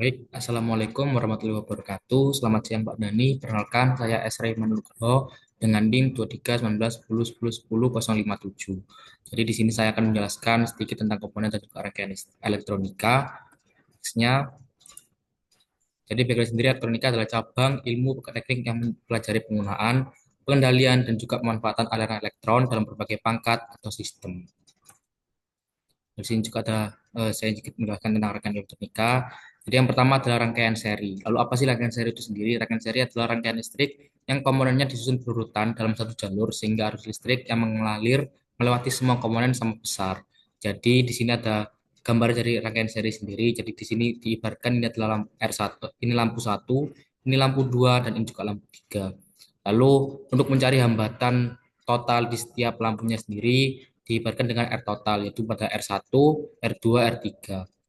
Baik, Assalamualaikum warahmatullahi wabarakatuh. Selamat siang Pak Dani. Perkenalkan, saya S. Rayman Nugroho dengan NIM 231910101057. Jadi di sini saya akan menjelaskan sedikit tentang komponen dan juga rangkaian elektronika. Nextnya, jadi background sendiri elektronika adalah cabang ilmu teknik yang mempelajari penggunaan, pengendalian, dan juga pemanfaatan aliran elektron dalam berbagai pangkat atau sistem. Di sini juga ada saya sedikit menjelaskan tentang rangkaian elektronika. Jadi yang pertama adalah rangkaian seri. Lalu apa sih rangkaian seri itu sendiri? Rangkaian seri adalah rangkaian listrik yang komponennya disusun berurutan dalam satu jalur sehingga arus listrik yang mengalir melewati semua komponen sama besar. Jadi di sini ada gambar dari rangkaian seri sendiri. Jadi di sini diibaratkan ini adalah lampu R1, ini lampu satu, ini lampu 2 dan ini juga lampu 3. Lalu untuk mencari hambatan total di setiap lampunya sendiri diibaratkan dengan R total, yaitu pada R1, R2, R3.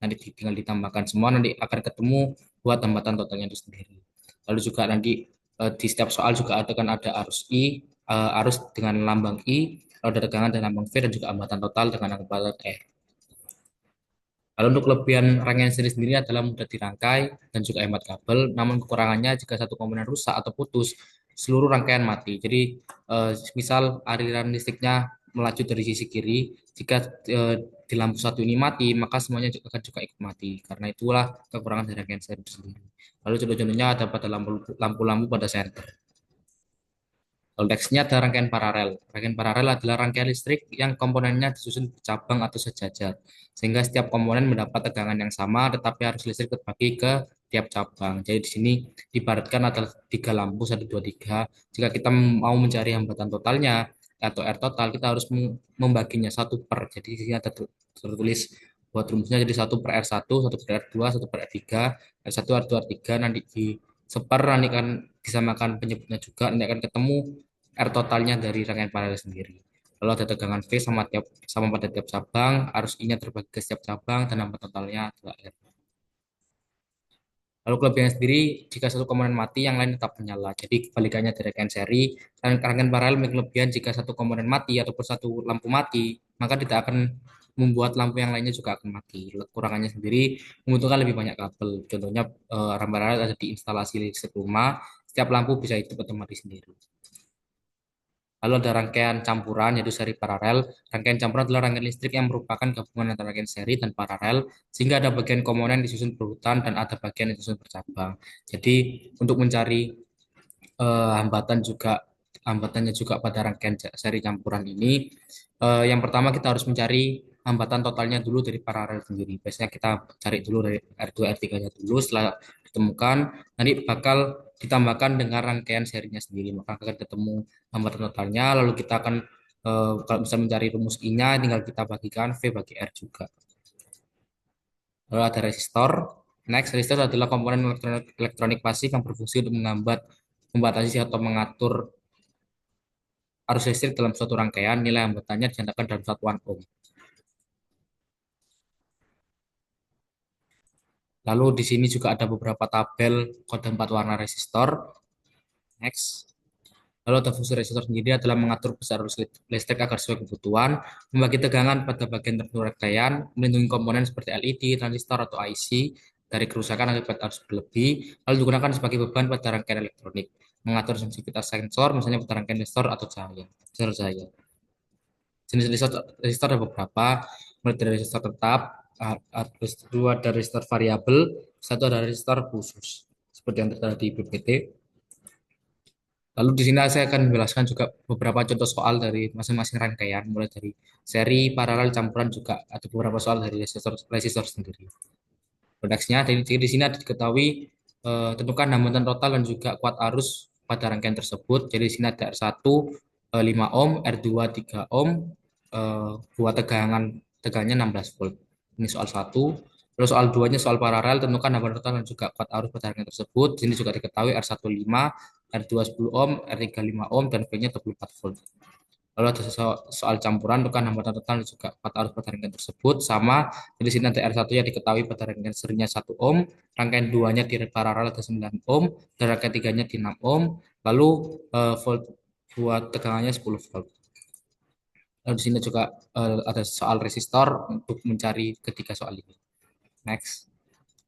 Nanti tinggal ditambahkan semua, nanti akan ketemu buat hambatan totalnya itu sendiri. Lalu juga nanti di setiap soal juga ada kan ada arus I, arus dengan lambang I, lalu ada tegangan dengan lambang V, dan juga hambatan total dengan hambatan R. Lalu untuk kelebihan rangkaian seri sendiri adalah mudah dirangkai dan juga hemat kabel, namun kekurangannya jika satu komponen rusak atau putus, seluruh rangkaian mati. Jadi misal aliran listriknya melaju dari sisi kiri, jika di lampu satu ini mati, maka semuanya juga akan juga ikut mati. Karena itulah kekurangan dari rangkaian seri itu sendiri. Lalu contoh-contohnya ada pada lampu-lampu pada senter. Konteksnya ada rangkaian paralel. Rangkaian paralel adalah rangkaian listrik yang komponennya disusun bercabang atau sejajar, sehingga setiap komponen mendapat tegangan yang sama, tetapi arus listrik terbagi ke tiap cabang. Jadi di sini diibaratkan ada tiga lampu, satu, dua, tiga. Jika kita mau mencari hambatan totalnya atau R total, kita harus membaginya satu per. Jadi di sini ada tertulis buat rumusnya jadi satu per R1, satu per R2, satu per R3, R1, R2, R3, nanti di seper, nanti akan disamakan penyebutnya juga, nanti akan ketemu R totalnya dari rangkaian paralel sendiri. Lalu ada tegangan V sama pada tiap cabang, arus I-nya terbagi ke setiap cabang, dan nama totalnya adalah R. Lalu kelebihannya sendiri, jika satu komponen mati, yang lain tetap menyala. Jadi kebalikannya dari rangkaian seri, rangkaian paralel memiliki kelebihan jika satu komponen mati ataupun satu lampu mati, maka tidak akan membuat lampu yang lainnya juga akan mati. Kekurangannya sendiri membutuhkan lebih banyak kabel. Contohnya rangkaian paralel ada di instalasi listrik rumah, setiap lampu bisa hidup atau mati sendiri. Lalu ada rangkaian campuran, yaitu seri paralel. Rangkaian campuran adalah rangkaian listrik yang merupakan gabungan antara rangkaian seri dan paralel, sehingga ada bagian komponen disusun berurutan dan ada bagian yang disusun bercabang. Jadi untuk mencari hambatannya juga pada rangkaian seri campuran ini, yang pertama kita harus mencari hambatan totalnya dulu dari paralel sendiri. Biasanya kita cari dulu dari R2, R3-nya dulu. Setelah ditemukan, nanti bakal ditambahkan dengan rangkaian serinya sendiri. Maka akan ketemu hambatan totalnya. Lalu kita akan kalau bisa mencari rumus I-nya, tinggal kita bagikan V bagi R juga. Lalu ada resistor. Next, resistor adalah komponen elektronik pasif yang berfungsi untuk membatasi atau mengatur arus listrik dalam suatu rangkaian. Nilai hambatannya dinyatakan dalam satuan ohm. Lalu di sini juga ada beberapa tabel kode 4 warna resistor. Next. Lalu ada fungsi resistor sendiri adalah mengatur besar arus listrik agar sesuai kebutuhan, membagi tegangan pada bagian tertentu rangkaian, melindungi komponen seperti LED, transistor, atau IC dari kerusakan akibat arus berlebih, lalu digunakan sebagai beban pada rangkaian elektronik, mengatur sensitivitas sensor, misalnya pada rangkaian resistor atau cahaya, sensor cahaya. Jenis resistor ada beberapa, mulai dari resistor tetap, kedua ada resistor variabel, satu ada resistor khusus, seperti yang tertera di PPT. Lalu di sini saya akan menjelaskan juga beberapa contoh soal dari masing-masing rangkaian, mulai dari seri, paralel, campuran, juga ada beberapa soal dari resistor sendiri. Konteksnya di sini ada diketahui tentukan hambatan total dan juga kuat arus pada rangkaian tersebut. Jadi di sini ada R1 5 ohm, R2 3 ohm, buat tegangannya 16 volt. Ini soal satu. Terus soal 2-nya soal paralel, tentukan hambatan total dan juga kuat arus pada rangkaian tersebut. Di sini juga diketahui R1 5, R2 10 ohm, R3 5 ohm, dan V-nya 24 volt. Lalu ada soal campuran, tentukan hambatan total dan juga kuat arus pada rangkaian tersebut. Sama, jadi sini ada R1 yang diketahui pada rangkaian serinya 1 ohm, rangkaian 2-nya di paralel ada 9 ohm, dan rangkaian 3-nya di 6 ohm. Lalu volt buat tegangannya 10 volt. Lalu di sini juga ada soal resistor untuk mencari ketiga soal ini. Next.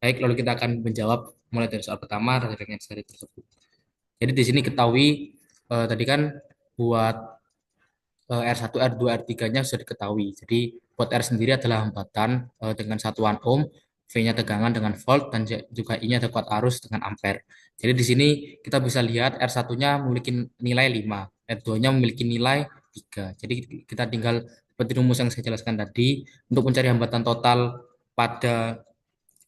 Baik, lalu kita akan menjawab mulai dari soal pertama dari rangkaian seri tersebut. Jadi di sini ketahui tadi kan buat R1, R2, R3-nya sudah diketahui. Jadi buat R sendiri adalah hambatan dengan satuan ohm, V-nya tegangan dengan volt, dan juga I-nya ada kuat arus dengan ampere. Jadi di sini kita bisa lihat R1-nya memiliki nilai 5, R2-nya memiliki nilai 3. Jadi kita tinggal seperti rumus yang saya jelaskan tadi, untuk mencari hambatan total pada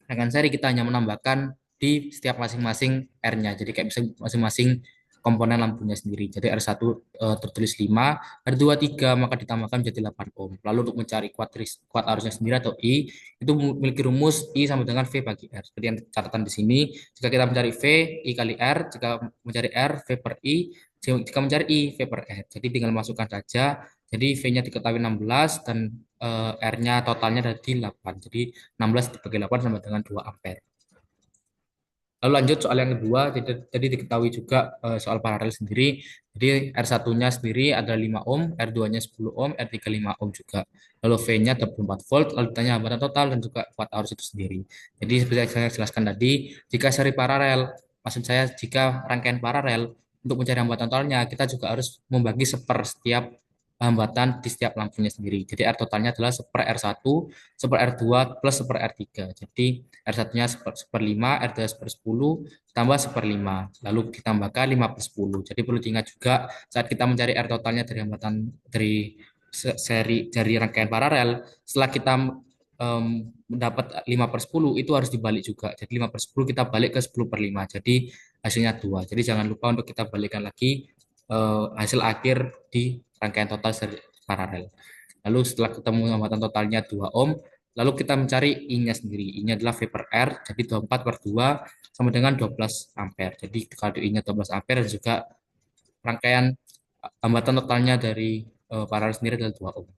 dengan seri kita hanya menambahkan di setiap masing-masing R-nya. Jadi kayak bisa masing-masing komponen lampunya sendiri. Jadi R1 tertulis 5, R2 3, maka ditambahkan menjadi 8 ohm. Lalu untuk mencari kuat arusnya sendiri atau I, itu memiliki rumus I sama dengan V bagi R. Seperti yang catatan di sini, jika kita mencari V, I kali R, jika mencari R, V per I, jika mencari I, V per R. Jadi tinggal masukkan saja. Jadi V-nya diketahui 16 dan R-nya totalnya ada di 8. Jadi 16 dibagi 8 sama dengan 2 ampere. Lalu lanjut soal yang kedua, jadi diketahui juga soal paralel sendiri. Jadi R1-nya sendiri ada 5 ohm, R2-nya 10 ohm, R3 5 ohm juga. Lalu V-nya 24 volt, lalu ditanya hambatan total dan juga kuat arus itu sendiri. Jadi seperti yang saya jelaskan tadi, jika seri paralel, maksud saya jika rangkaian paralel, untuk mencari hambatan totalnya, kita juga harus membagi seper setiap hambatan di setiap lampunya sendiri. Jadi R totalnya adalah seper R1, seper R2 plus seper R3. Jadi R1-nya seper 5, R2 seper 10, tambah seper 5. Lalu ditambahkan 5 per 10. Jadi perlu diingat juga saat kita mencari R totalnya dari hambatan dari seri dari rangkaian paralel, setelah kita mendapat 5 per 10 itu harus dibalik juga. Jadi 5 per 10 kita balik ke 10 per 5. Jadi hasilnya 2. Jadi jangan lupa untuk kita balikan lagi hasil akhir di rangkaian total seri paralel. Lalu setelah ketemu hambatan totalnya 2 ohm, lalu kita mencari I-nya sendiri. I-nya adalah V per R, jadi 24 per 2 sama dengan 12 ampere. Jadi kalau I-nya 12 ampere dan juga rangkaian hambatan totalnya dari paralel sendiri adalah 2 ohm.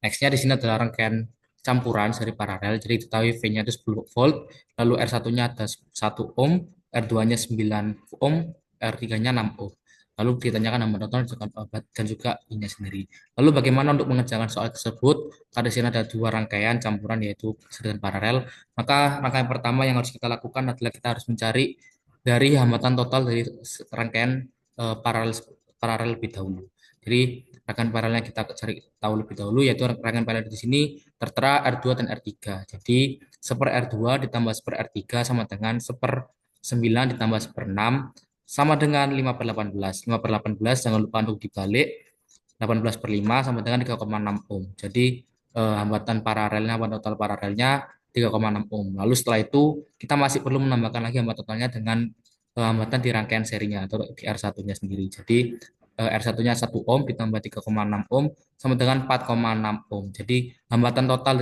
Nextnya di sini adalah rangkaian campuran seri paralel. Jadi diketahui V-nya itu 10 volt, lalu R1-nya ada 1 ohm, R2-nya 9 ohm, R3-nya 6 ohm. Lalu ditanyakan hambatan total dan juga I-nya sendiri. Lalu bagaimana untuk mengerjakan soal tersebut? Karena di sini ada dua rangkaian campuran yaitu seri dan paralel. Maka rangkaian pertama yang harus kita lakukan adalah kita harus mencari dari hambatan total dari rangkaian paralel paralel lebih dahulu. Jadi rangkaian paralel yang kita cari tahu lebih dahulu yaitu rangkaian paralel di sini tertera R2 dan R3. Jadi seper R2 ditambah seper R3 sama dengan seper 9 ditambah seper 6 sama dengan 5 per 18. 5 per 18 jangan lupa untuk dibalik. 18 per 5 sama dengan 3,6 ohm. Jadi hambatan paralelnya, hambatan total paralelnya 3,6 ohm. Lalu setelah itu kita masih perlu menambahkan lagi hambatan totalnya dengan hambatan di rangkaian serinya atau di R1-nya sendiri. Jadi R1-nya 1 ohm ditambah 3,6 ohm sama dengan 4,6 ohm. Jadi hambatan total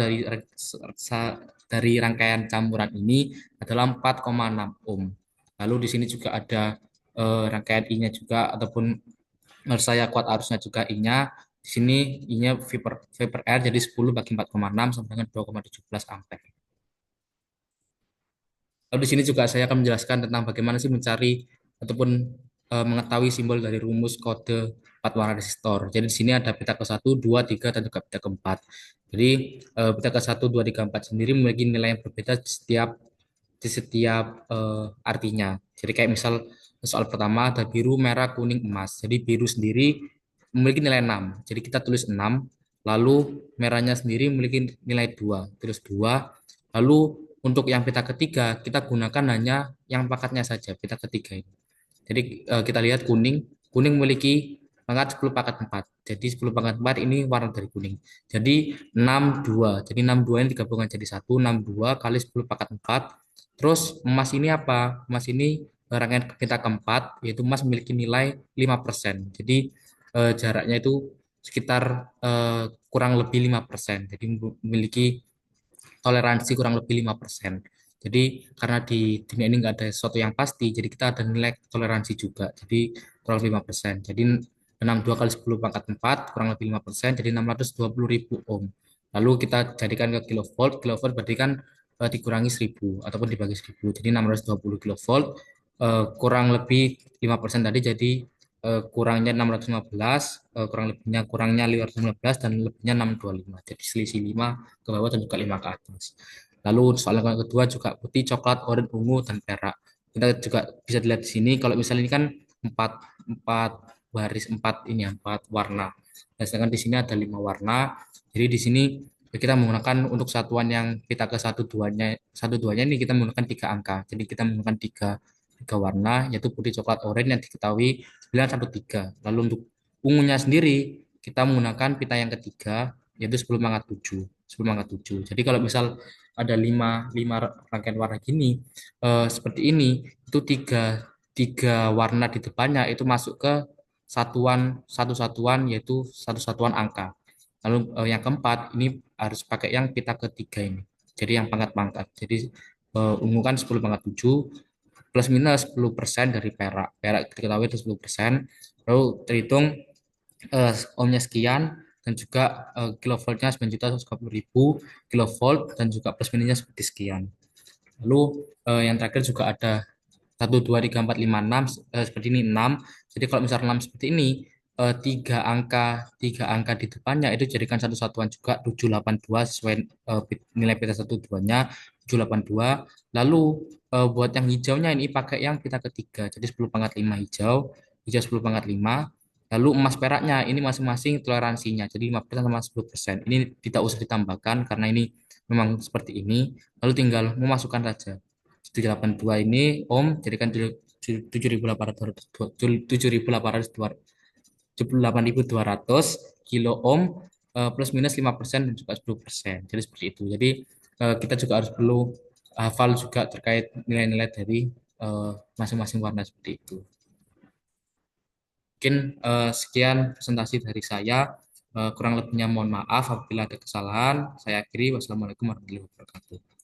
dari rangkaian campuran ini adalah 4,6 ohm. Lalu di sini juga ada rangkaian I-nya juga ataupun menurut saya kuat arusnya juga I-nya. Di sini I-nya V per R jadi 10 bagi 4,6 sama dengan 2,17 ampere. Lalu di sini juga saya akan menjelaskan tentang bagaimana sih mencari ataupun mengetahui simbol dari rumus kode 4 warna resistor. Jadi di sini ada peta ke-1, 2, 3, dan juga peta ke-4. Jadi peta ke-1, 2, 3, 4 sendiri memiliki nilai yang berbeda di setiap artinya. Jadi kayak misal soal pertama ada biru, merah, kuning, emas. Jadi biru sendiri memiliki nilai 6. Jadi kita tulis 6. Lalu merahnya sendiri memiliki nilai 2. Tulis 2. Lalu untuk yang peta ketiga, kita gunakan hanya yang pakatnya saja, peta ketiga ini. Jadi kita lihat kuning. Kuning memiliki pangkat 10 pangkat 4. Jadi 10 pangkat 4 ini warna dari kuning. Jadi 62. Jadi 62 ini digabungkan jadi 1. 62 kali 10 pangkat 4. Terus emas ini apa? Emas ini rangkaian peta keempat, yaitu emas memiliki nilai 5%. Jadi jaraknya itu sekitar kurang lebih 5%. Jadi memiliki toleransi kurang lebih 5%. Jadi karena di dunia ini nggak ada sesuatu yang pasti, jadi kita ada nilai toleransi juga. Jadi kurang lebih 5%. Jadi 62 kali 10 pangkat 4 kurang lebih 5%, jadi 620.000 ohm. Lalu kita jadikan ke kilovolt. Kilovolt berarti kan dikurangi 1000 ataupun dibagi 1000. Jadi 620 kilovolt kurang lebih 5% tadi jadi kurangnya 615, kurangnya 515 dan lebihnya 625. Jadi selisih 5 ke bawah dan juga 5 ke atas. Lalu soal yang kedua juga putih, coklat, oranye, ungu, dan perak. Kita juga bisa dilihat di sini kalau misalnya ini kan empat empat baris, empat ini ya, empat warna. Nah, sedangkan di sini ada 5 warna. Jadi di sini kita menggunakan untuk satuan yang kita ke satu duanya ini kita menggunakan 3 angka. Jadi kita menggunakan tiga warna yaitu putih, coklat, oranye yang diketahui 913. Lalu untuk ungunya sendiri kita menggunakan pita yang ketiga yaitu 10 pangkat 7. 10 pangkat 7. Jadi kalau misal ada lima rangkaian warna gini seperti ini itu tiga warna di depannya itu masuk ke satu satuan yaitu satu satuan angka. Lalu yang keempat ini harus pakai yang pita ketiga ini. Jadi yang pangkat-pangkat. Jadi ungu kan 10 pangkat 7 plus minus 10% dari perak. Perak diketahui itu 10%. Lalu terhitung ohmnya sekian dan juga kilovoltnya 9.130.000 kilovolt dan juga plus minusnya seperti sekian. Lalu yang terakhir juga ada 1, 2, 3, 4, 5, 6 seperti ini 6. Jadi kalau misalnya 6 seperti ini tiga angka di depannya itu jadikan satu satuan juga 782 sesuai nilai pita satu duanya 782. Lalu buat yang hijaunya ini pakai yang pita ketiga. Jadi 10 pangkat 5 hijau, hijau 10 pangkat 5. Lalu emas peraknya ini masing-masing toleransinya. Jadi 5% sama 10%. Ini tidak usah ditambahkan karena ini memang seperti ini. Lalu tinggal memasukkan saja. 782 ini ohm jadikan 78.200 kilo ohm plus minus 5% dan juga 10%. Jadi seperti itu. Jadi kita juga harus perlu hafal juga terkait nilai-nilai dari masing-masing warna seperti itu. Mungkin sekian presentasi dari saya. Kurang lebihnya mohon maaf apabila ada kesalahan. Saya akhiri. Wassalamualaikum warahmatullahi wabarakatuh.